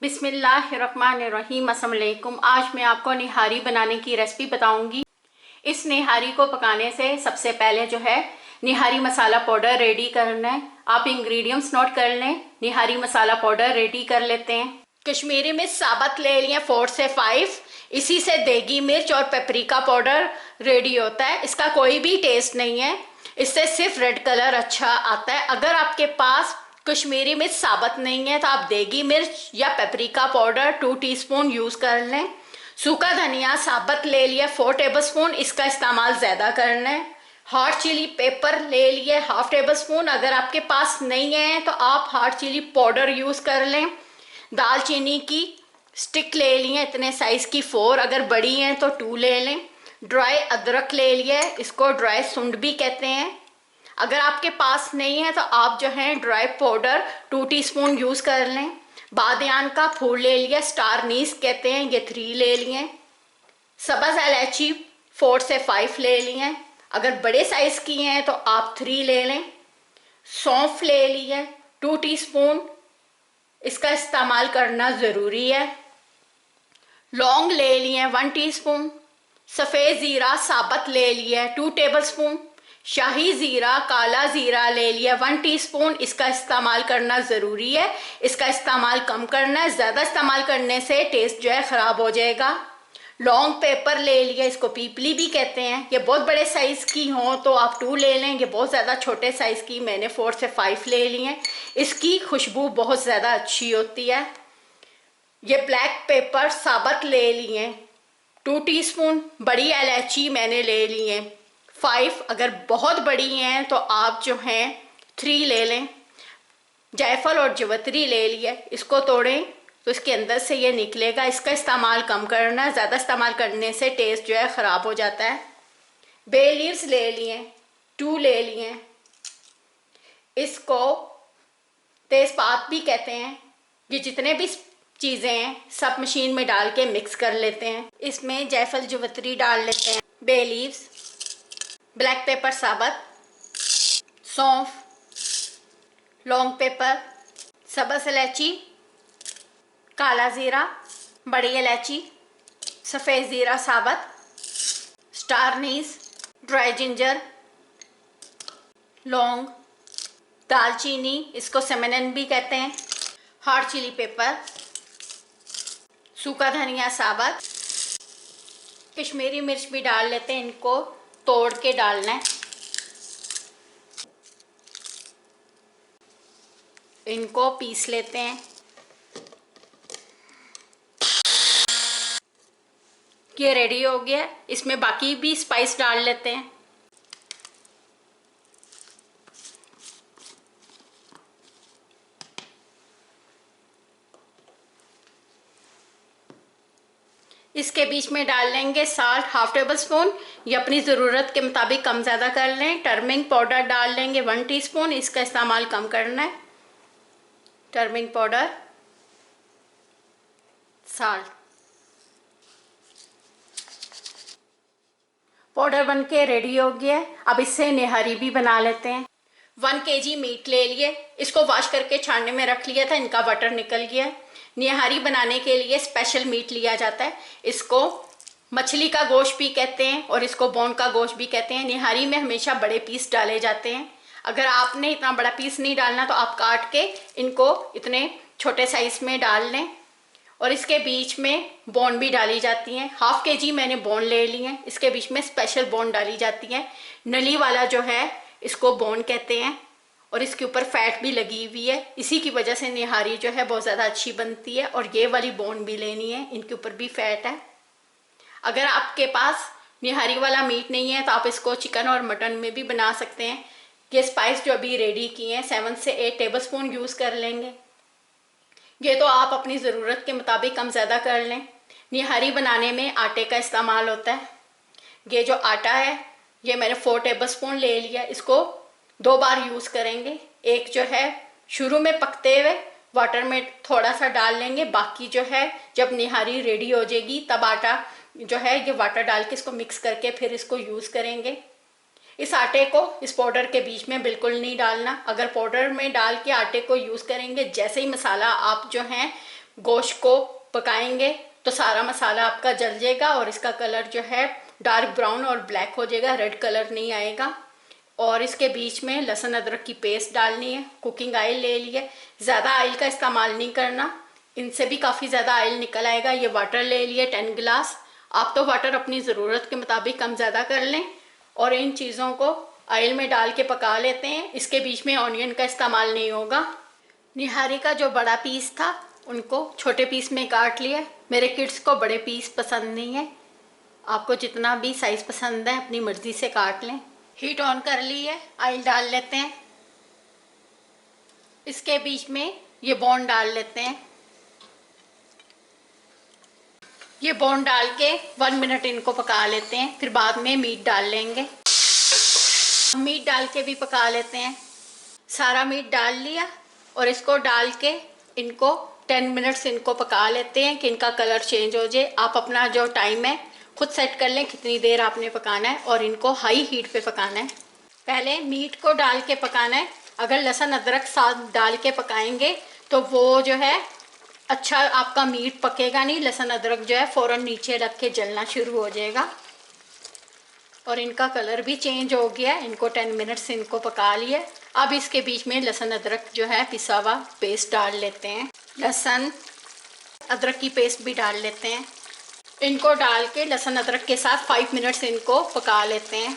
बिस्मिल्लाहिर्रहमानिर्रहीम। अस्सलाम वालेकुम। आज मैं आपको निहारी बनाने की रेसिपी बताऊंगी। इस निहारी को पकाने से सबसे पहले जो है निहारी मसाला पाउडर रेडी करना है। आप इंग्रेडिएंट्स नोट कर लें। निहारी मसाला पाउडर रेडी कर लेते हैं। कश्मीरी मिर्च साबुत ले लिए 4 से 5। इसी से देगी मिर्च और पेपरिका पाउडर रेडी होता है। इसका कोई भी टेस्ट नहीं है, इससे सिर्फ रेड कलर अच्छा आता है। अगर आपके पास कश्मीरी मिर्च साबुत नहीं है तो आप देगी मिर्च या पेपरिका पाउडर 2 टीस्पून यूज़ कर लें। सूखा धनिया साबुत ले लिया 4 टेबलस्पून, इसका इस्तेमाल ज़्यादा करना है। हॉट चिली पेपर ले लिए 1/2 टेबलस्पून। अगर आपके पास नहीं है तो आप हॉट चिली पाउडर यूज़ कर लें। दालचीनी की स्टिक ले लिए इतने साइज़ की 4, अगर बड़ी हैं तो 2 ले लें। ड्राई अदरक ले लिए, इसको ड्राई सुंड भी कहते हैं। अगर आपके पास नहीं है तो आप जो है ड्राई पाउडर 2 टीस्पून यूज़ कर लें। बादियान का फूल ले लिया, स्टार नीस कहते हैं, ये 3 ले लिए। सब्ज़ इलायची 4 से 5 ले लिए। अगर बड़े साइज़ की हैं तो आप 3 ले लें। सौंफ ले लिए 2 टीस्पून, इसका इस्तेमाल करना ज़रूरी है। लौंग ले लिए 1 टीस्पून। सफ़ेद ज़ीरा साबुत ले लिया 2 टेबलस्पून। शाही ज़ीरा काला ज़ीरा ले लिया 1 टीस्पून, इसका इस्तेमाल करना ज़रूरी है। इसका इस्तेमाल कम करना है, ज़्यादा इस्तेमाल करने से टेस्ट जो है ख़राब हो जाएगा। लॉन्ग पेपर ले लिया, इसको पीपली भी कहते हैं। ये बहुत बड़े साइज़ की हो तो आप 2 ले लें। ये बहुत ज़्यादा छोटे साइज़ की मैंने 4 से 5 ले लिए हैं। इसकी खुशबू बहुत ज़्यादा अच्छी होती है। ये ब्लैक पेपर साबुत ले लिए 2 टीस्पून। बड़ी इलायची मैंने ले ली है 5, अगर बहुत बड़ी हैं तो आप जो हैं 3 ले लें। जायफल और जवित्री ले लिया, इसको तोड़ें तो इसके अंदर से ये निकलेगा। इसका इस्तेमाल कम करना है, ज़्यादा इस्तेमाल करने से टेस्ट जो है ख़राब हो जाता है। बे लीव्स ले लिए 2 ले लिए, इसको तेज़पात भी कहते हैं। ये जितने भी चीज़ें हैं सब मशीन में डाल के मिक्स कर लेते हैं। इसमें जायफल जवित्री डाल लेते हैं, बे लीव्स, ब्लैक पेपर साबुत, सौंफ, लौंग पेपर, सब्ज़ इलायची, काला ज़ीरा, बड़ी इलायची, सफ़ेद ज़ीरा साबुत, स्टार नीस, ड्राई जिंजर, लौंग, दालचीनी, इसको सिनेमन भी कहते हैं, हॉट चिली पेपर, सूखा धनिया साबुत, कश्मीरी मिर्च भी डाल लेते हैं। इनको तोड़ के डालना है। इनको पीस लेते हैं। ये रेडी हो गया। इसमें बाकी भी स्पाइस डाल लेते हैं। इसके बीच में डाल लेंगे साल्ट 1/2 टेबलस्पून, ये अपनी ज़रूरत के मुताबिक कम ज़्यादा कर लें। टर्मरिक पाउडर डाल लेंगे 1 टीस्पून, इसका इस्तेमाल कम करना है। टर्मरिक पाउडर, साल्ट, पाउडर बनके रेडी हो गया। अब इससे निहारी भी बना लेते हैं। 1 kg मीट ले लिए, इसको वॉश करके छानने में रख लिया था, इनका बटर निकल गया। निहारी बनाने के लिए स्पेशल मीट लिया जाता है। इसको मछली का गोश्त भी कहते हैं और इसको बोन का गोश्त भी कहते हैं। निहारी में हमेशा बड़े पीस डाले जाते हैं। अगर आपने इतना बड़ा पीस नहीं डालना तो आप काट के इनको इतने छोटे साइज़ में डाल लें। और इसके बीच में बोन भी डाली जाती हैं। 1/2 kg मैंने बोन ले ली हैं, इसके बीच में स्पेशल बोन डाली जाती है। नली वाला जो है इसको बोन कहते हैं और इसके ऊपर फैट भी लगी हुई है। इसी की वजह से निहारी जो है बहुत ज़्यादा अच्छी बनती है। और ये वाली बोन भी लेनी है, इनके ऊपर भी फैट है। अगर आपके पास निहारी वाला मीट नहीं है तो आप इसको चिकन और मटन में भी बना सकते हैं। ये स्पाइस जो अभी रेडी किए हैं 7 से 8 टेबलस्पून यूज़ कर लेंगे। ये तो आप अपनी ज़रूरत के मुताबिक कम ज़्यादा कर लें। निहारी बनाने में आटे का इस्तेमाल होता है। ये जो आटा है ये मैंने 4 टेबलस्पून ले लिया, इसको 2 बार यूज़ करेंगे। एक जो है शुरू में पकते हुए वाटर में थोड़ा सा डाल लेंगे, बाकी जो है जब निहारी रेडी हो जाएगी तब आटा जो है ये वाटर डाल के इसको मिक्स करके फिर इसको यूज़ करेंगे। इस आटे को इस पाउडर के बीच में बिल्कुल नहीं डालना। अगर पाउडर में डाल के आटे को यूज़ करेंगे, जैसे ही मसाला आप जो है गोश्त को पकाएंगे तो सारा मसाला आपका जल जाएगा और इसका कलर जो है डार्क ब्राउन और ब्लैक हो जाएगा, रेड कलर नहीं आएगा। और इसके बीच में लहसुन अदरक की पेस्ट डालनी है। कुकिंग ऑयल ले लिए, ज़्यादा ऑयल का इस्तेमाल नहीं करना, इनसे भी काफ़ी ज़्यादा ऑयल निकल आएगा। ये वाटर ले लिए 10 गिलास। आप तो वाटर अपनी ज़रूरत के मुताबिक कम ज़्यादा कर लें और इन चीज़ों को ऑयल में डाल के पका लेते हैं। इसके बीच में ऑनियन का इस्तेमाल नहीं होगा। निहारी का जो बड़ा पीस था उनको छोटे पीस में काट लिया। मेरे किड्स को बड़े पीस पसंद नहीं है, आपको जितना भी साइज़ पसंद है अपनी मर्ज़ी से काट लें। हीट ऑन कर ली है, ऑयल डाल लेते हैं। इसके बीच में ये बोन डाल लेते हैं। ये बोन डाल के 1 मिनट इनको पका लेते हैं, फिर बाद में मीट डाल लेंगे। मीट डाल के भी पका लेते हैं। सारा मीट डाल लिया और इसको डाल के इनको 10 मिनट्स इनको पका लेते हैं कि इनका कलर चेंज हो जाए। आप अपना जो टाइम है खुद सेट कर लें कितनी देर आपने पकाना है और इनको हाई हीट पे पकाना है। पहले मीट को डाल के पकाना है। अगर लहसुन अदरक साथ डाल के पकाएंगे तो वो जो है अच्छा आपका मीट पकेगा नहीं, लहसुन अदरक जो है फ़ौरन नीचे रख के जलना शुरू हो जाएगा। और इनका कलर भी चेंज हो गया। इनको 10 मिनट्स इनको पका लिया। अब इसके बीच में लहसुन अदरक जो है पिसा हुआ पेस्ट डाल लेते हैं। लहसुन अदरक की पेस्ट भी डाल लेते हैं। इनको डाल के लहसुन अदरक के साथ 5 मिनट्स इनको पका लेते हैं।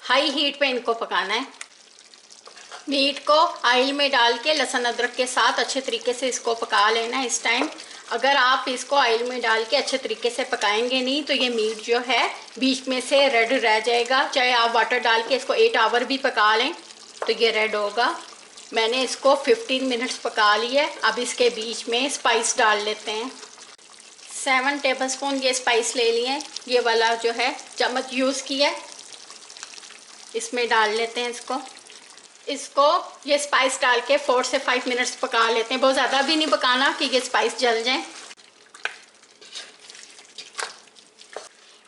हाई हीट पे इनको पकाना है। मीट को ऑयल में डाल के लहसुन अदरक के साथ अच्छे तरीके से इसको पका लेना है। इस टाइम अगर आप इसको ऑयल में डाल के अच्छे तरीके से पकाएंगे नहीं तो ये मीट जो है बीच में से रेड रह जाएगा। चाहे आप वाटर डाल के इसको 8 आवर भी पका लें तो ये रेड होगा। मैंने इसको 15 मिनट्स पका लिया। अब इसके बीच में स्पाइस डाल लेते हैं। 7 टेबलस्पून ये स्पाइस ले लिए। ये वाला जो है चम्मच यूज़ किया, इसमें डाल लेते हैं इसको ये स्पाइस डाल के 4 से 5 मिनट्स पका लेते हैं। बहुत ज़्यादा भी नहीं पकाना कि ये स्पाइस जल जाए।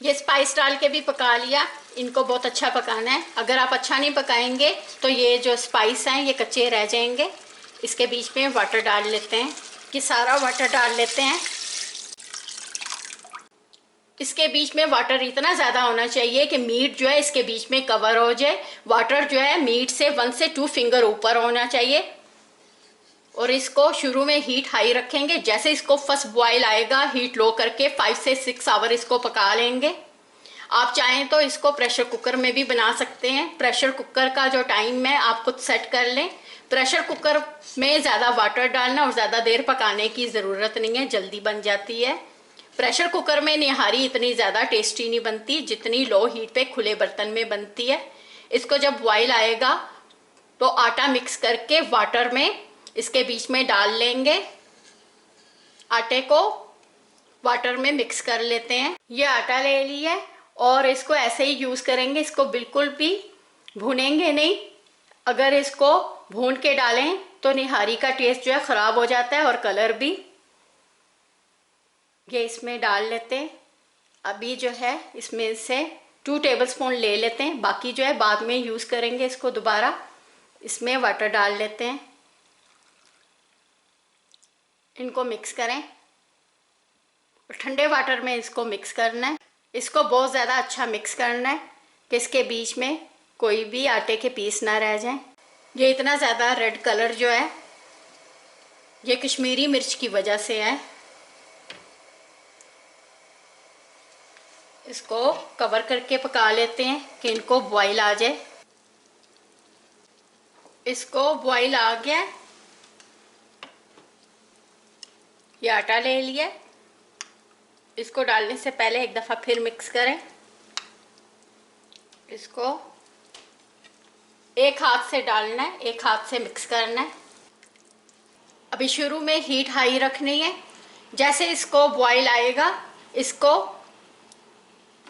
ये स्पाइस डाल के भी पका लिया। इनको बहुत अच्छा पकाना है। अगर आप अच्छा नहीं पकाएंगे तो ये जो स्पाइस हैं ये कच्चे रह जाएंगे। इसके बीच में वाटर डाल लेते हैं। ये सारा वाटर डाल लेते हैं। इसके बीच में वाटर इतना ज़्यादा होना चाहिए कि मीट जो है इसके बीच में कवर हो जाए। वाटर जो है मीट से 1 से 2 फिंगर ऊपर होना चाहिए। और इसको शुरू में हीट हाई रखेंगे। जैसे इसको फर्स्ट बॉयल आएगा हीट लो करके 5 से 6 आवर इसको पका लेंगे। आप चाहें तो इसको प्रेशर कुकर में भी बना सकते हैं। प्रेशर कुकर का जो टाइम है आप खुद सेट कर लें। प्रेशर कुकर में ज़्यादा वाटर डालना और ज़्यादा देर पकाने की ज़रूरत नहीं है, जल्दी बन जाती है। प्रेशर कुकर में निहारी इतनी ज़्यादा टेस्टी नहीं बनती जितनी लो हीट पे खुले बर्तन में बनती है। इसको जब बॉयल आएगा तो आटा मिक्स करके वाटर में इसके बीच में डाल लेंगे। आटे को वाटर में मिक्स कर लेते हैं। ये आटा ले लिया और इसको ऐसे ही यूज़ करेंगे। इसको बिल्कुल भी भूनेंगे नहीं। अगर इसको भून के डालें तो निहारी का टेस्ट जो है ख़राब हो जाता है और कलर भी। ये इसमें डाल लेते हैं। अभी जो है इसमें से 2 टेबलस्पून ले लेते हैं। बाकी जो है बाद में यूज़ करेंगे इसको दोबारा। इसमें वाटर डाल लेते हैं। इनको मिक्स करें और ठंडे वाटर में इसको मिक्स करना है। इसको बहुत ज़्यादा अच्छा मिक्स करना है कि इसके बीच में कोई भी आटे के पीस ना रह जाएं। ये इतना ज़्यादा रेड कलर जो है ये कश्मीरी मिर्च की वजह से है। इसको कवर करके पका लेते हैं कि इनको बॉईल आ जाए। इसको बॉईल आ गया। ये आटा ले लिया। इसको डालने से पहले एक दफ़ा फिर मिक्स करें। इसको एक हाथ से डालना है, एक हाथ से मिक्स करना है। अभी शुरू में हीट हाई रखनी है। जैसे इसको बॉईल आएगा इसको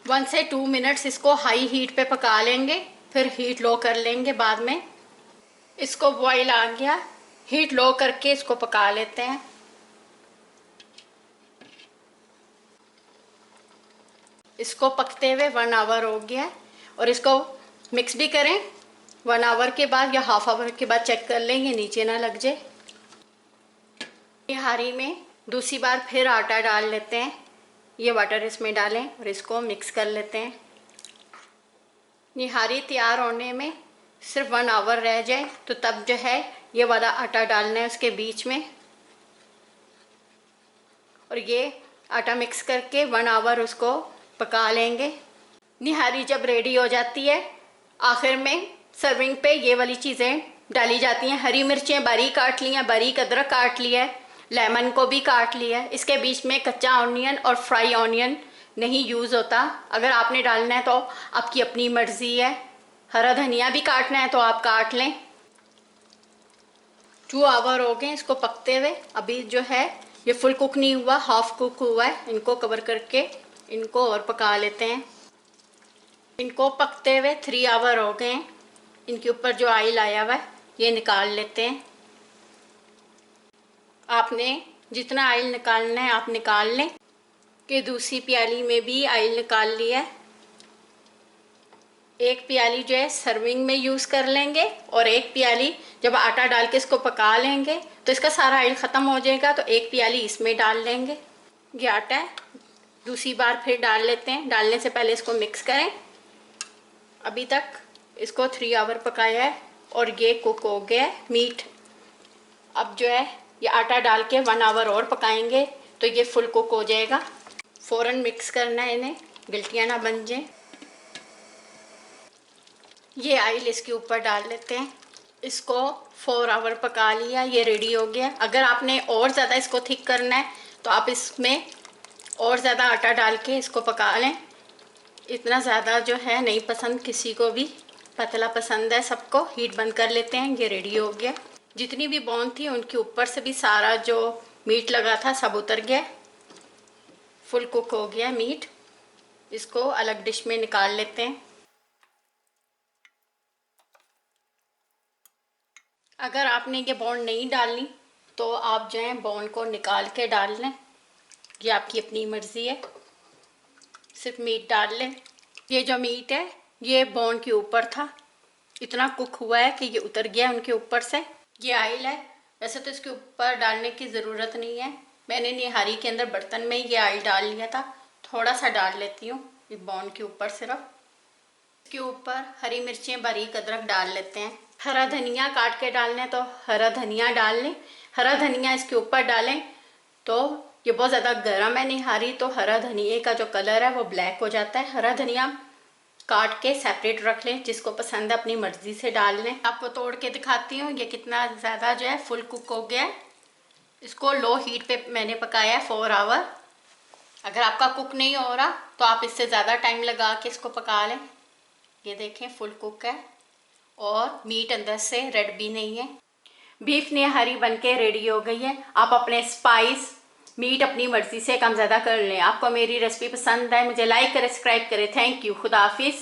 1 से 2 मिनट्स इसको हाई हीट पे पका लेंगे, फिर हीट लो कर लेंगे बाद में। इसको बॉईल आ गया, हीट लो करके इसको पका लेते हैं। इसको पकते हुए 1 आवर हो गया और इसको मिक्स भी करें। 1 आवर के बाद या हाफ आवर के बाद चेक कर लेंगे नीचे ना लग जाए। निहारी में दूसरी बार फिर आटा डाल लेते हैं। ये वाटर इसमें डालें और इसको मिक्स कर लेते हैं। निहारी तैयार होने में सिर्फ 1 आवर रह जाए तो तब जो है ये वाला आटा डालना है उसके बीच में, और ये आटा मिक्स करके 1 आवर उसको पका लेंगे। निहारी जब रेडी हो जाती है, आखिर में सर्विंग पे ये वाली चीज़ें डाली जाती हैं। हरी मिर्चें बारीक काट ली हैं, बारीक अदरक काट लिया है, लेमन को भी काट लिया है। इसके बीच में कच्चा ऑनियन और फ्राई ऑनियन नहीं यूज़ होता। अगर आपने डालना है तो आपकी अपनी मर्ज़ी है। हरा धनिया भी काटना है तो आप काट लें। 2 आवर हो गए इसको पकते हुए। अभी जो है ये फुल कुक नहीं हुआ, हाफ कुक हुआ है। इनको कवर करके इनको और पका लेते हैं। इनको पकते हुए 3 आवर हो गए हैं। इनके ऊपर जो ऑयल आया हुआ है ये निकाल लेते हैं। आपने जितना ऑयल निकालना है आप निकाल लें। कि दूसरी प्याली में भी ऑयल निकाल लिया है। एक प्याली जो है सर्विंग में यूज़ कर लेंगे और एक प्याली जब आटा डाल के इसको पका लेंगे तो इसका सारा ऑयल ख़त्म हो जाएगा, तो एक प्याली इसमें डाल लेंगे। ये आटा है, दूसरी बार फिर डाल लेते हैं। डालने से पहले इसको मिक्स करें। अभी तक इसको 3 आवर पकाया है और ये कुक हो गया है मीट। अब जो है ये आटा डाल के 1 आवर और पकाएंगे तो ये फुल कुक हो जाएगा। फ़ौरन मिक्स करना है इन्हें, गिल्टियाँ ना बन जाएं। ये ऑयल इसके ऊपर डाल लेते हैं। इसको 4 आवर पका लिया, ये रेडी हो गया। अगर आपने और ज़्यादा इसको थिक करना है तो आप इसमें और ज़्यादा आटा डाल के इसको पका लें। इतना ज़्यादा जो है नहीं पसंद किसी को भी, पतला पसंद है सबको। हीट बंद कर लेते हैं। ये रेडी हो गया। जितनी भी बोन थी उनके ऊपर से भी सारा जो मीट लगा था सब उतर गया। फुल कुक हो गया मीट। इसको अलग डिश में निकाल लेते हैं। अगर आपने ये बोन नहीं डालनी तो आप जो है बोन को निकाल के डाल लें, ये आपकी अपनी मर्ज़ी है। सिर्फ मीट डाल लें। ये जो मीट है ये बोन के ऊपर था, इतना कुक हुआ है कि ये उतर गया उनके ऊपर से। ये ऑयल है, वैसे तो इसके ऊपर डालने की ज़रूरत नहीं है। मैंने निहारी के अंदर बर्तन में ये ऑयल डाल लिया था, थोड़ा सा डाल लेती हूँ ये बोन के ऊपर सिर्फ। इसके ऊपर हरी मिर्चें बारीक अदरक डाल लेते हैं। हरा धनिया काट के डालना है तो हरा धनिया डाल लें। हरा धनिया इसके ऊपर डालें तो ये बहुत ज़्यादा गर्म है निहारी, तो हरा धनिया का जो कलर है वो ब्लैक हो जाता है। हरा धनिया काट के सेपरेट रख लें, जिसको पसंद है अपनी मर्ज़ी से डाल लें। आपको तोड़ के दिखाती हूँ ये कितना ज़्यादा जो है फुल कुक हो गया है। इसको लो हीट पे मैंने पकाया है 4 आवर। अगर आपका कुक नहीं हो रहा तो आप इससे ज़्यादा टाइम लगा के इसको पका लें। ये देखें फुल कुक है और मीट अंदर से रेड भी नहीं है। बीफ निहारी बनके रेडी हो गई है। आप अपने स्पाइस मीट अपनी मर्ज़ी से कम ज़्यादा कर लें। आपको मेरी रेसिपी पसंद है, मुझे लाइक करें, सब्सक्राइब करें। Thank you. खुदा हाफिज़।